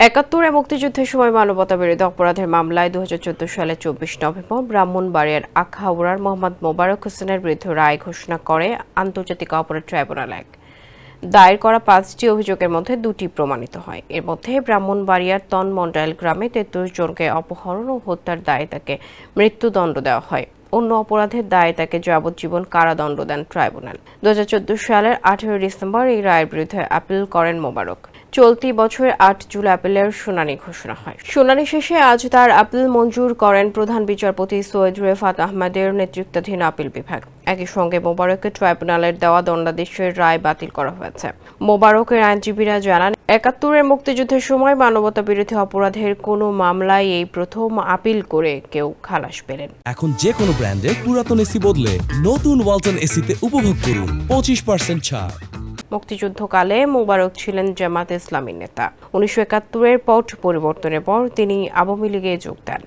একাত্তরে মুক্তিযুদ্ধের সময় মানবতাবিরোধী অপরাধের মামলায় 2014 সালের 24 নভেম্বর ব্রাহ্মণবাড়িয়ার আখাউড়ার মোহাম্মদ মোবারক হোসেনের বিরুদ্ধে রায় ঘোষণা করে আন্তর্জাতিক অপরাধ ট্রাইব্যুনাল 1। দায়ের করা 5টি অভিযোগের মধ্যে 2টি প্রমাণিত হয়। এর মধ্যে ব্রাহ্মণবাড়িয়ার তনমন্ডল গ্রামে 33 জনকে অপহরণ ও হত্যার দায়ে তাকে মৃত্যুদণ্ড দেওয়া হয়। অন্য অপরাধের দায়ে তাকে যাবজ্জীবন কারাদণ্ড দেন ট্রাইব্যুনাল। 2014 সালের 18 ডিসেম্বর এই রায়ের বিরুদ্ধে আপিল করেন মোবারক। চলতি বছরের 8 জুলাই আপিলের শুনানি ঘোষণা হয়। শুনানি শেষে আজ তার আপিল মঞ্জুর করেন প্রধান বিচারপতি সৈয়দ রেফাত আহমেদের নেতৃত্বাধীন আপিল বিভাগ। একই সঙ্গে মোবারকের ট্রাইব্যুনালের দেওয়া দণ্ডাদেশের রায় বাতিল করা হয়েছে। মোবারকের আইনজীবীরা জানান, একাত্তরের মুক্তিযুদ্ধের সময় মানবতাবিরোধী অপরাধের কোনো মামলায় এই প্রথম আপিল করে কেউ খালাস পেলেন। এখন যে কোনো ব্র্যান্ডের পুরাতন এসি বদলে নতুন ওয়ালটন এসিতে উপভোগ করুন 25% ছাড়। মুক্তিযুদ্ধকালে মোবারক ছিলেন জামায়াতে ইসলামীর নেতা। 1971-এর পট পরিবর্তনের পর তিনি আওয়ামী লীগে যোগ দেন।